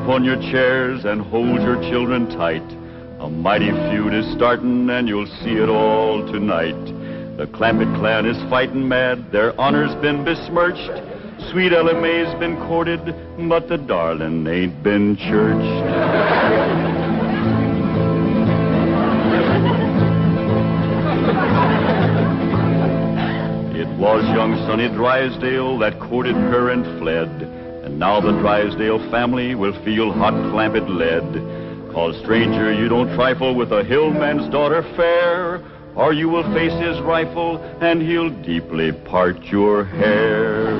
on your chairs and hold your children tight. A mighty feud is starting and you'll see it all tonight. The Clampett clan is fighting mad, their honor's been besmirched. Sweet Ella Mae's been courted, but the darling ain't been churched. It was young Sonny Drysdale that courted her and fled. And now the Drysdale family will feel hot Clampett lead. 'Cause stranger, you don't trifle with a hillman's daughter fair, or you will face his rifle and he'll deeply part your hair.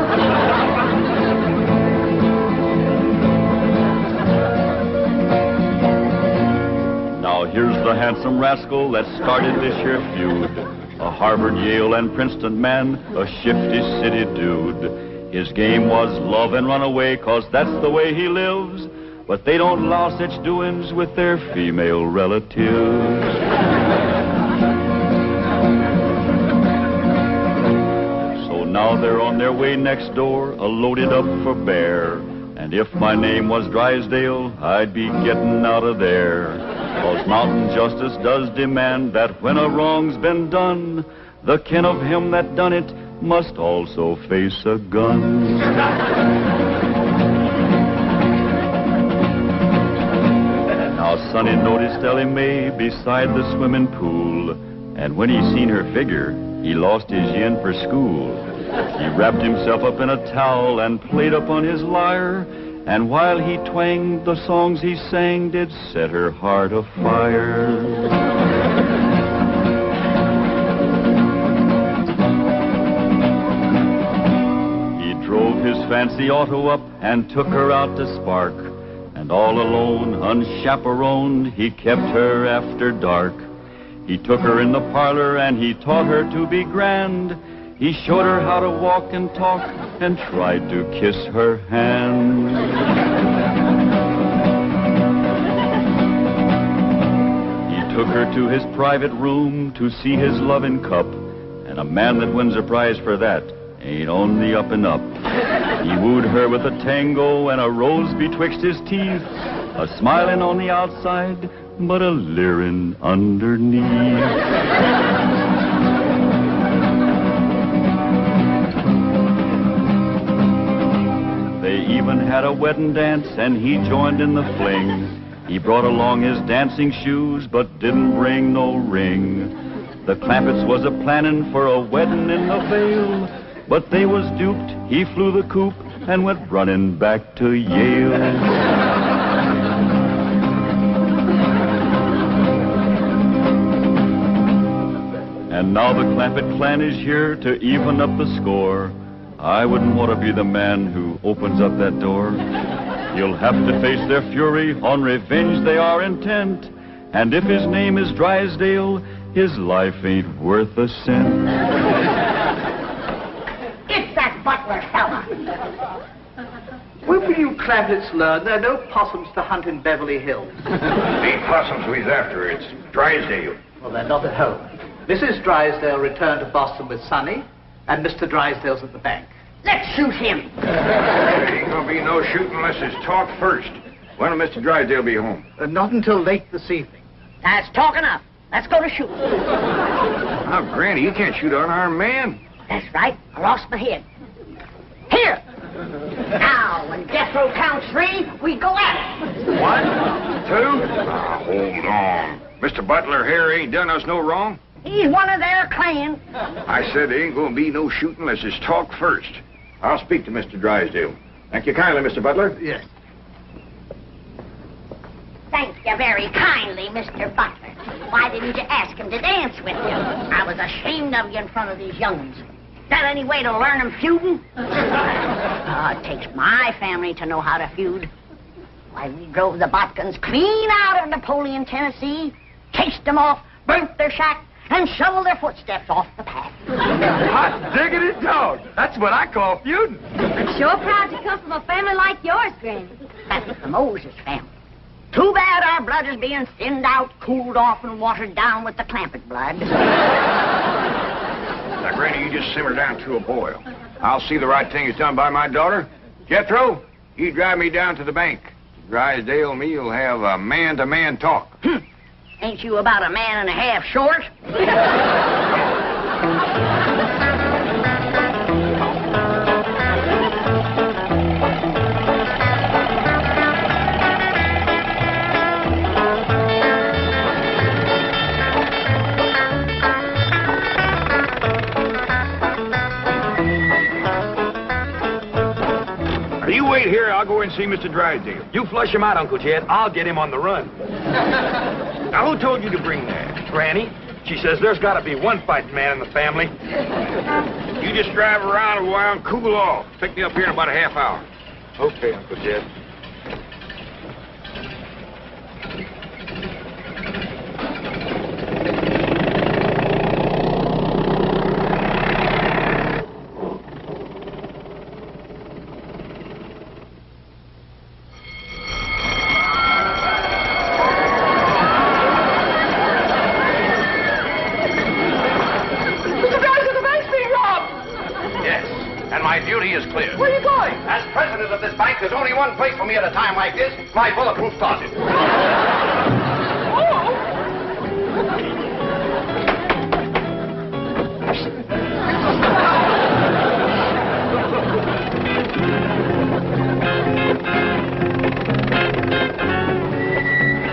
Now here's the handsome rascal that started this here feud. A Harvard, Yale, and Princeton man, a shifty city dude. His game was love and run away, 'cause that's the way he lives. But they don't allow such doings with their female relatives. So now they're on their way next door, loaded up for bear. And if my name was Drysdale, I'd be getting out of there. 'Cause mountain justice does demand that when a wrong's been done, the kin of him that done it must also face a gun. Now Sonny noticed Ellie Mae beside the swimming pool, and when he seen her figure, he lost his yen for school. He wrapped himself up in a towel and played upon his lyre, and while he twanged, the songs he sang did set her heart afire. His fancy auto up and took her out to Spark, and all alone, unchaperoned, he kept her after dark. He took her in the parlor and he taught her to be grand. He showed her how to walk and talk and tried to kiss her hand. He took her to his private room to see his loving cup, and a man that wins a prize for that ain't on the up and up. He wooed her with a tango and a rose betwixt his teeth, a smiling on the outside, but a leering underneath. They even had a wedding dance and he joined in the fling. He brought along his dancing shoes but didn't bring no ring. The Clampetts was a planning for a wedding in the Vale, but they was duped. He flew the coop and went running back to Yale. And now the Clampett clan is here to even up the score. I wouldn't want to be the man who opens up that door. You'll have to face their fury, on revenge they are intent. And if his name is Drysdale, his life ain't worth a cent. Butler fella. When will you Clampetts learn there are no possums to hunt in Beverly Hills? Ain't possums we's after, it's Drysdale. Well, they're not at home. Mrs. Drysdale returned to Boston with Sonny, and Mr. Drysdale's at the bank. Let's shoot him. There ain't gonna be no shooting unless it's talk first. When will Mr. Drysdale be home? Not until late this evening. That's talk enough. Let's go to shoot. Now, Granny, you can't shoot an unarmed man. That's right. I lost my head. Here. Now, when death row counts 3, we go at it. 1, 2. Now, hold on. Mr. Butler here ain't done us no wrong. He's one of their clan. I said there ain't gonna be no shooting unless it's talk first. I'll speak to Mr. Drysdale. Thank you kindly, Mr. Butler. Yes. Thank you very kindly, Mr. Butler. Why didn't you ask him to dance with you? I was ashamed of you in front of these young'uns. That any way to learn them feuding? It takes my family to know how to feud. Why, we drove the Botkins clean out of Napoleon, Tennessee, chased them off, burnt their shack, and shoveled their footsteps off the path. Hot diggity dog. That's what I call feuding. I'm sure proud to come from a family like yours, Granny. That's the Moses family. Too bad our blood is being thinned out, cooled off, and watered down with the Clampett blood. Now, Granny, you just simmer down to a boil. I'll see the right thing is done by my daughter. Jethro, you drive me down to the bank. Drysdale and me'll have a man-to-man talk. Ain't you about a man and a half short? You wait here, I'll go and see Mr. Drysdale. You flush him out, Uncle Jed. I'll get him on the run. Now, who told you to bring that? Granny, she says there's got to be one fighting man in the family. You just drive around a while and cool off. Pick me up here in about a half hour. Okay, Uncle Jed. Where are you going? As president of this bank, there's only one place for me at a time like this. My bulletproof closet.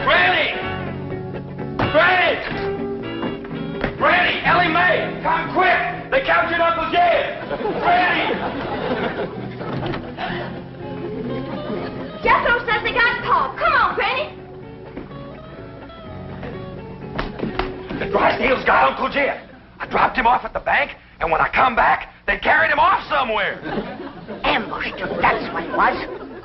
Granny! Granny! Granny! Ellie Mae! Come quick! They captured Uncle Jed! Granny! Jethro says they got Paul. Come on, Granny. The Drysdales got Uncle Jed. I dropped him off at the bank, and when I come back, they carried him off somewhere. Ambushed him, that's what it was.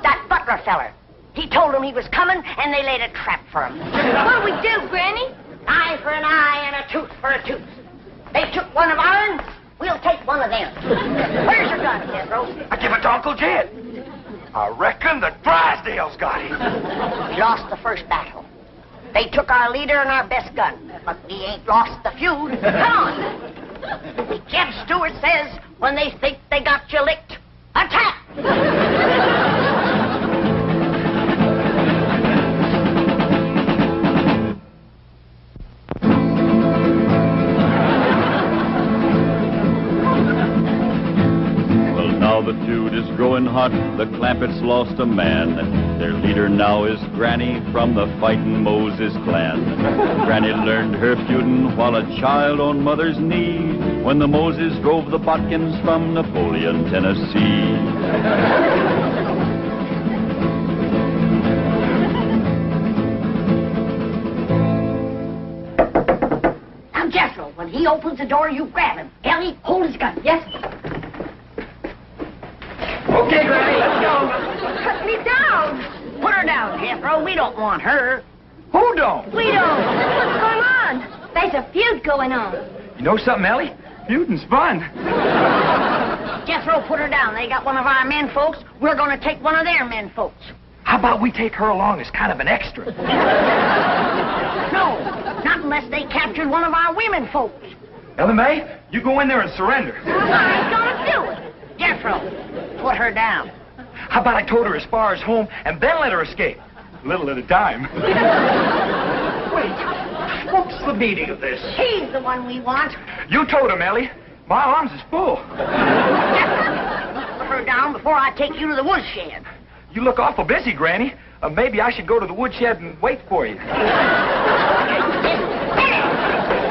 That butler feller. He told them he was coming, and they laid a trap for him. What'll we do, Granny? Eye for an eye and a tooth for a tooth. They took one of ours, we'll take one of them. Where's your gun, Jethro? I give it to Uncle Jed. I reckon the Drysdales got him. We lost the first battle. They took our leader and our best gun, but we ain't lost the feud. Come on. Jeb Stewart says when they think they got you licked, attack! The feud is growing hot, the Clampetts lost a man. Their leader now is Granny from the Fightin' Moses clan. Granny learned her feudin' while a child on mother's knee, when the Moses drove the Botkins from Napoleon, Tennessee. Now, Jethro, when he opens the door, you grab him. Ellie, hold his gun. Yes? Okay, Granny, let's go. Put me down. Put her down, Jethro. We don't want her. Who don't? We don't. What's going on? There's a feud going on. You know something, Ellie? Feuding's fun. Jethro, put her down. They got one of our men folks. We're going to take one of their men folks. How about we take her along as kind of an extra? No, not unless they captured one of our women folks. Ellie Mae, you go in there and surrender. I ain't gonna do it. Jethro, put her down. How about I towed her as far as home and then let her escape? A little at a time. Wait, what's the meaning of this? He's the one we want. You towed him, Ellie. My arms is full. Jethro, put her down before I take you to the woodshed. You look awful busy, Granny. Maybe I should go to the woodshed and wait for you.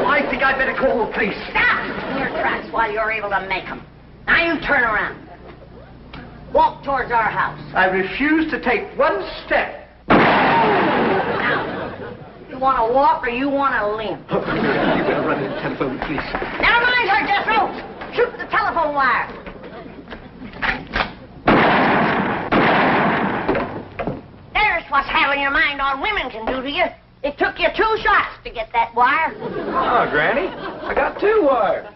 I think I'd better call the police. Stop your tracks while you're able to make them. Now you turn around. Walk towards our house. I refuse to take one step. Now, you want to walk or you want to limp? You better run in and telephone the police. Never mind her, Jethro. Shoot the telephone wire. There's what's having your mind on women can do to you. It took you 2 shots to get that wire. Oh, Granny, I got 2 wires.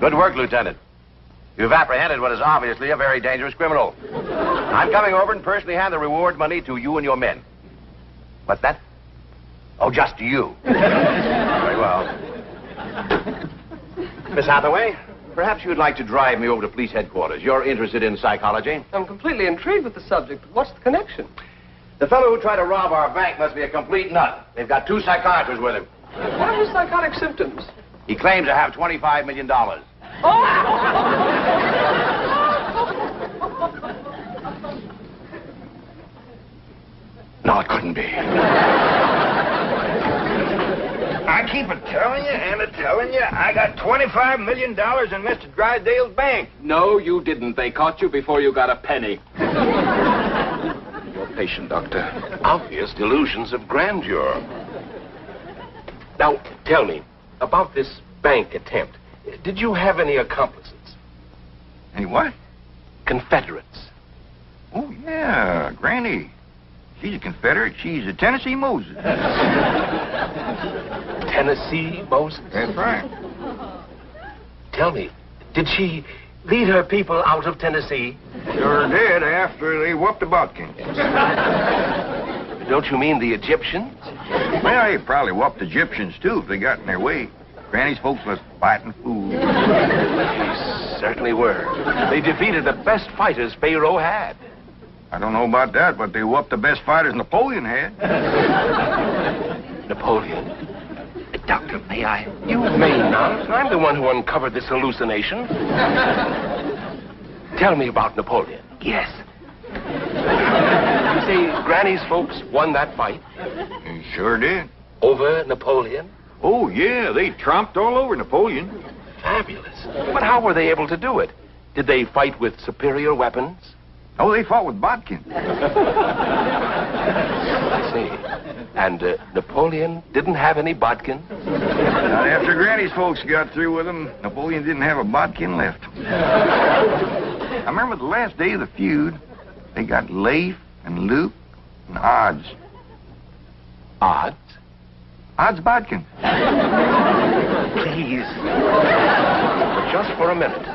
Good work, Lieutenant. You've apprehended what is obviously a very dangerous criminal. I'm coming over and personally hand the reward money to you and your men. What's that? Oh, just to you. Very well. Miss Hathaway, perhaps you'd like to drive me over to police headquarters. You're interested in psychology? I'm completely intrigued with the subject. What's the connection? The fellow who tried to rob our bank must be a complete nut. They've got 2 psychiatrists with him. What are his psychotic symptoms? He claims to have $25 million. No, it couldn't be. I keep telling you and telling you I got $25 million in Mr. Drysdale's bank. No, you didn't. They caught you before you got a penny. You're patient, Doctor. Obvious delusions of grandeur. Now, tell me, about this bank attempt, did you have any accomplices? Any what? Confederates. Oh, yeah, Granny. She's a Confederate. She's a Tennessee Moses. Tennessee Moses? That's right. Tell me, did she lead her people out of Tennessee? Sure did after they whooped the Butkins. Don't you mean the Egyptians? Well, they probably whooped the Egyptians, too, if they got in their way. Granny's folks was fighting fools. They certainly were. They defeated the best fighters Pharaoh had. I don't know about that, but they whooped the best fighters Napoleon had. Napoleon? Doctor, may I? You may not. I'm the one who uncovered this hallucination. Tell me about Napoleon. Yes. You say Granny's folks won that fight? They sure did. Over Napoleon? Oh, yeah, they tromped all over Napoleon. Fabulous. But how were they able to do it? Did they fight with superior weapons? Oh, they fought with bodkins. I see. And Napoleon didn't have any bodkins? Not after Granny's folks got through with him, Napoleon didn't have a bodkin left. I remember the last day of the feud, they got Leif and Luke and Odds. Odds? Odds bodkin. Please. Just for a minute.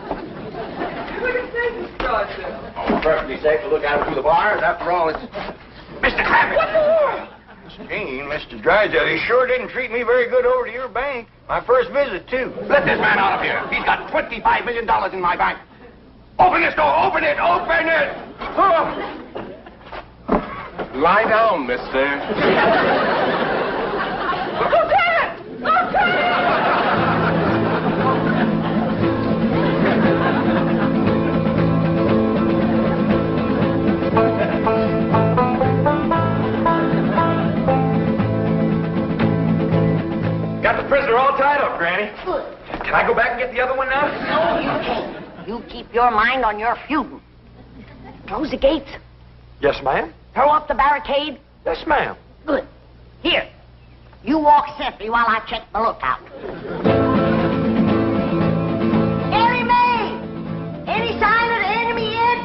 Oh, perfectly safe to look out through the bars. After all, it's... Mr. Clappett! What more? Gene, Mr. Drysdale, he sure didn't treat me very good over to your bank. My first visit, too. Let this man out of here. He's got $25 million in my bank. Open this door! Open it! Open it! Oh. Lie down, mister. Lieutenant! Lieutenant! Got the prisoner all tied up, Granny. Good. Can I go back and get the other one now? No, you can't. You keep your mind on your feuding. Close the gates. Yes, ma'am. Throw up the barricade. Yes, ma'am. Good. Here. You walk sentry while I check the lookout. Ellie Mae! Any sign of the enemy yet?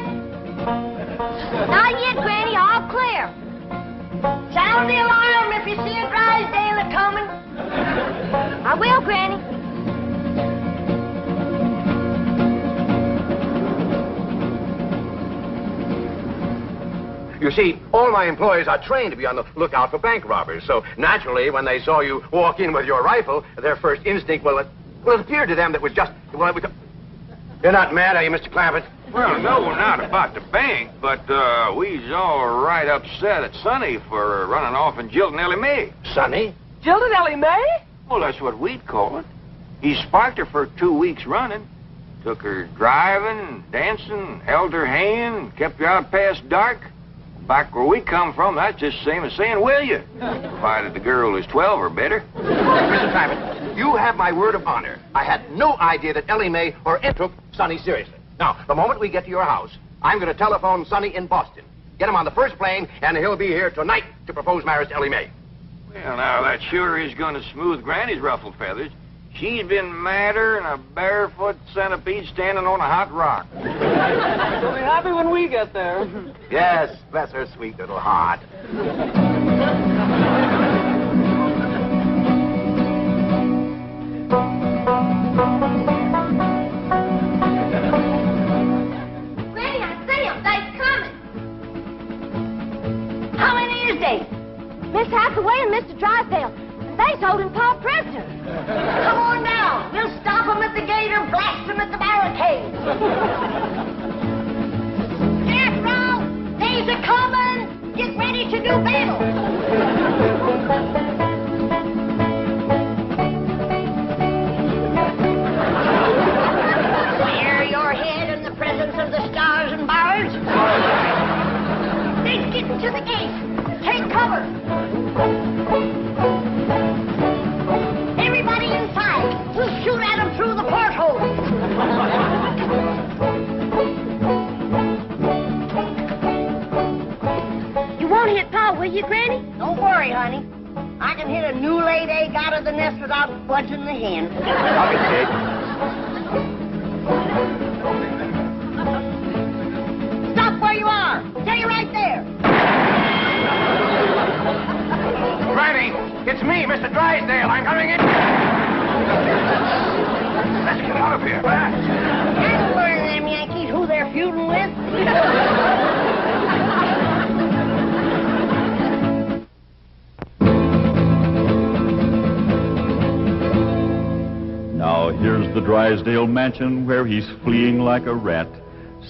Not yet, Granny. All clear. Sound the alarm if you see a Drysdale coming. I will, Granny. You see, all my employees are trained to be on the lookout for bank robbers, so naturally, when they saw you walk in with your rifle, their first instinct, it appeared to them that was just... Well, it was... You're not mad, are you, Mr. Clampett? Well, no, not about the bank, but we's all right upset at Sonny for running off and jilting Ellie Mae. Sonny? Jilted Ellie Mae? Well, that's what we'd call it. He sparked her for 2 weeks running. Took her driving, dancing, held her hand, kept her out past dark. Back where we come from, that's just the same as saying, will you? Provided the girl is 12 or better. Mr. Clampett, you have my word of honor. I had no idea that Ellie Mae or Ed took Sonny seriously. Now, the moment we get to your house, I'm going to telephone Sonny in Boston. Get him on the first plane, and he'll be here tonight to propose marriage to Ellie Mae. Well, now, that sure is going to smooth Granny's ruffled feathers. She's been madder than a barefoot centipede standing on a hot rock. She'll be happy when we get there. Yes, bless her sweet little heart. Miss Hathaway and Mr. Drysdale. They's holding Pa prisoner. Come on now. We'll stop them at the gate or blast them at the barricade. Jethro, they's a-coming. Get ready to do battle. Clear your head in the presence of the stars and bars. They's getting to the gate. Take cover. Everybody inside. We'll shoot at them through the porthole. You won't hit Pa, will you, Granny? Don't worry, honey. I can hit a new-laid egg out of the nest without budging the hen. Copy, Kate. Stop where you are. Stay right there. Granny, it's me, Mr. Drysdale. I'm coming in. Let's get out of here. That's learn them Yankees who they're feuding with. Now here's the Drysdale mansion where he's fleeing like a rat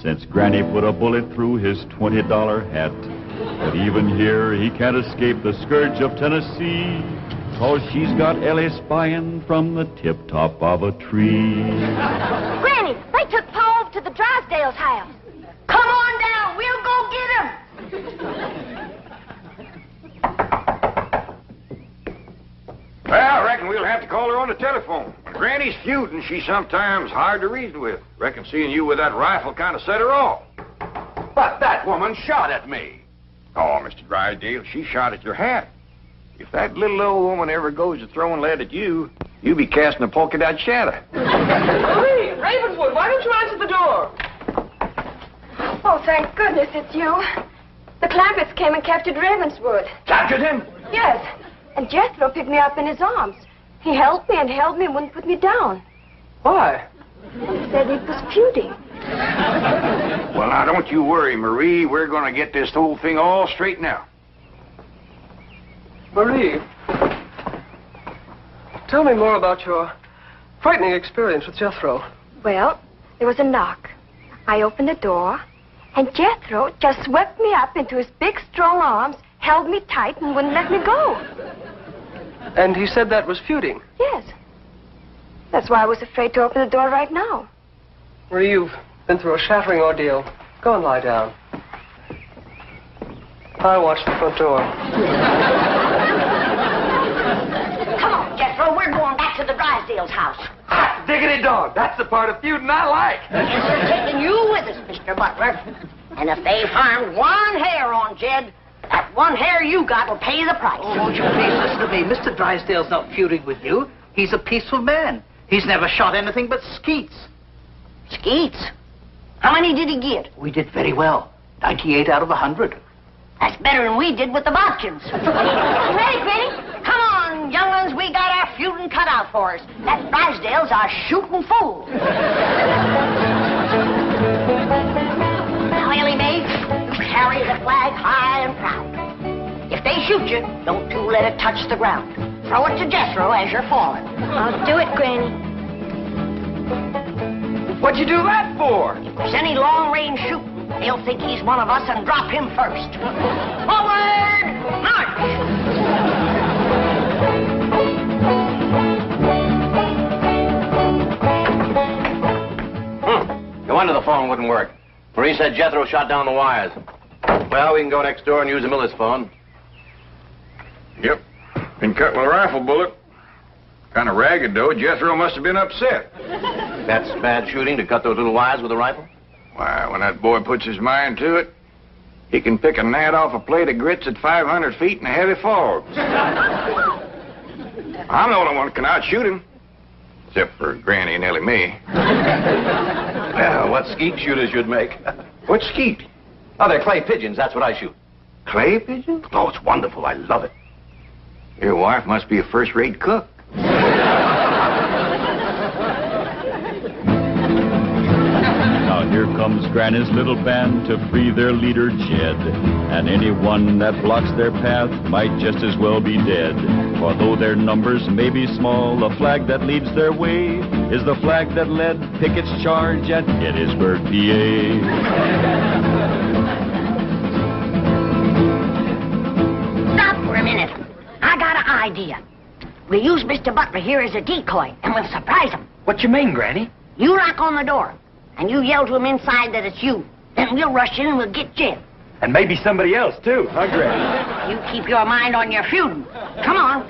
since Granny put a bullet through his $20 hat. But even here he can't escape the scourge of Tennessee, 'cause she's got Ellie spying from the tip-top of a tree. Granny, they took Pa over to the Drysdale's house. Come on down. We'll go get him. Well, I reckon we'll have to call her on the telephone. When Granny's feuding, she's sometimes hard to reason with. Reckon seeing you with that rifle kind of set her off. But that woman shot at me. Oh, Mr. Drysdale, she shot at your hat. If that little old woman ever goes to throwing lead at you, you'll be casting a polka dot shadow. Marie, Ravenwood, why don't you answer the door? Oh, thank goodness it's you. The Clampetts came and captured Ravenswood. Captured him? Yes, and Jethro picked me up in his arms. He held me and wouldn't put me down. Why? He said he was feuding. Well, now, don't you worry, Marie. We're going to get this whole thing all straightened out. Marie, tell me more about your frightening experience with Jethro. Well, there was a knock. I opened the door, and Jethro just swept me up into his big, strong arms, held me tight, and wouldn't let me go. And he said that was feuding. Yes. That's why I was afraid to open the door right now. Marie, you've been through a shattering ordeal. Go and lie down. I'll watch the front door. Come on, Jethro. We're going back to the Drysdale's house. Hot diggity dog. That's the part of feuding I like. Yes, we're taking you with us, Mr. Butler. And if they've harmed one hair on Jed, that one hair you got will pay the price. Oh, won't you please listen to me? Mr. Drysdale's not feuding with you. He's a peaceful man. He's never shot anything but skeets. Skeets? How many did he get? We did very well. 98 out of 100. That's better than we did with the Bodkins. Ready, Granny? Come on, young ones. We got our feuding cut out for us. That Drysdale's our shooting fool. Now, Ellie Mae, you carry the flag high and proud. If they shoot you, don't you let it touch the ground. Throw it to Jethro as you're falling. I'll do it, Granny. What'd you do that for? If there's any long-range shooting, they'll think he's one of us and drop him first. Forward, march! No wonder the phone wouldn't work. Marie said Jethro shot down the wires. Well, we can go next door and use the Miller's phone. Yep. Been cut with a rifle bullet. Kind of ragged, though. Jethro must have been upset. That's bad shooting, to cut those little wires with a rifle? Why, when that boy puts his mind to it, he can pick a gnat off a plate of grits at 500 feet in a heavy fog. I'm the only one who can outshoot him. Except for Granny and Ellie Mae. Well, what skeet shooters you'd make. What skeet? Oh, they're clay pigeons. That's what I shoot. Clay pigeon? Oh, it's wonderful. I love it. Your wife must be a first-rate cook. Now Here comes Granny's little band to free their leader, Jed. And anyone that blocks their path might just as well be dead. For though their numbers may be small, the flag that leads their way is the flag that led Pickett's charge at Gettysburg, PA. Stop for a minute. I got an idea. We'll use Mr. Butler here as a decoy, and we'll surprise him. What you mean, Granny? You knock on the door, and you yell to him inside that it's you. Then we'll rush in and we'll get Jed. And maybe somebody else, too, huh, Granny? You keep your mind on your feuding. Come on.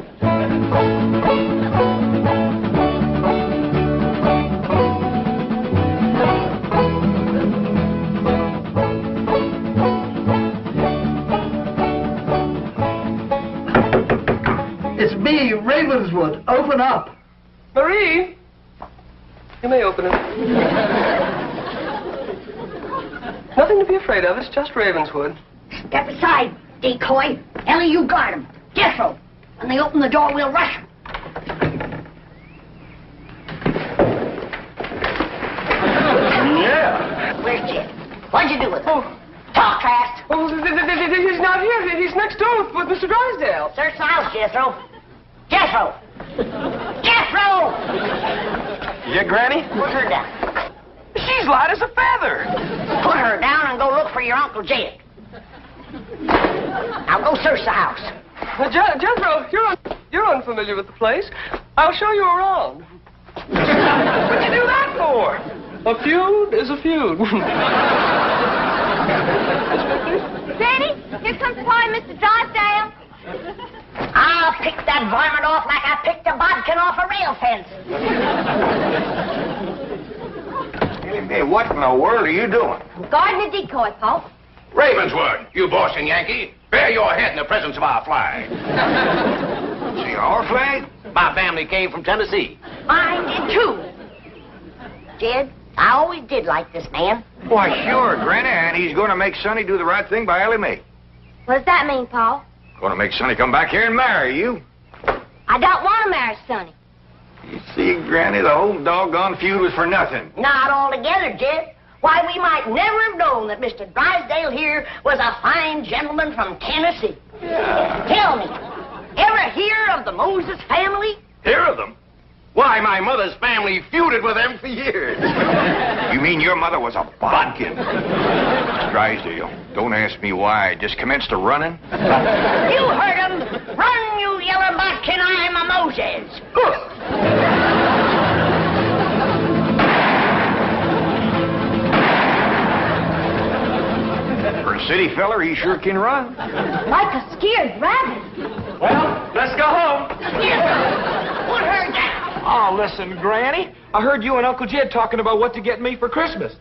It's me, Ravenswood. Open up. Marie! You may open it. Nothing to be afraid of. It's just Ravenswood. Step aside, decoy. Ellie, you guard him. Jethro. When they open the door, we'll rush him. Yeah. Where's Jed? What'd you do with him? Talk fast. Oh, he's not here. He's next door with Mr. Drysdale. Search the house, Jethro. Jethro! Jethro! Yeah, Granny? Put her down. She's light as a feather. Put her down and go look for your Uncle Jed. Now go search the house. Jethro, you're unfamiliar with the place. I'll show you around. What'd you do that for? A feud is a feud. Granny, here comes Pa and Mr. Drysdale. I'll pick that varmint off like I picked a bodkin off a rail fence. Hey, what in the world are you doing? Guarding the decoy, Pa. Ravenswood, you Boston Yankee, bear your head in the presence of our flag. See, our flag? My family came from Tennessee. Mine did too. Jed, I always did like this man. Why, sure, Granny, and he's going to make Sonny do the right thing by Ellie Mae. What does that mean, Pa? Going to make Sonny come back here and marry you. I don't want to marry Sonny. You see, Granny, the whole doggone feud was for nothing. Not altogether, Jed. Why, we might never have known that Mr. Drysdale here was a fine gentleman from Tennessee. Yeah. Tell me, ever hear of the Moses family? Hear of them? Why, my mother's family feuded with them for years. You mean your mother was a bodkin? Drysdale, don't ask me why. I just commenced to running. You heard him. Run, you yellow bodkin, I'm a Moses. For a city feller, he sure can run. Like a scared rabbit. Well, let's go home. Put her down. Oh, listen, Granny. I heard you and Uncle Jed talking about what to get me for Christmas.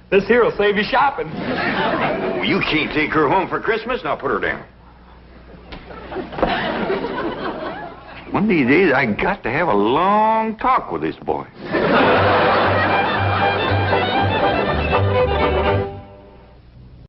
This here'll save you shopping. Oh, you can't take her home for Christmas. Now put her down. One of these days, I got to have a long talk with this boy.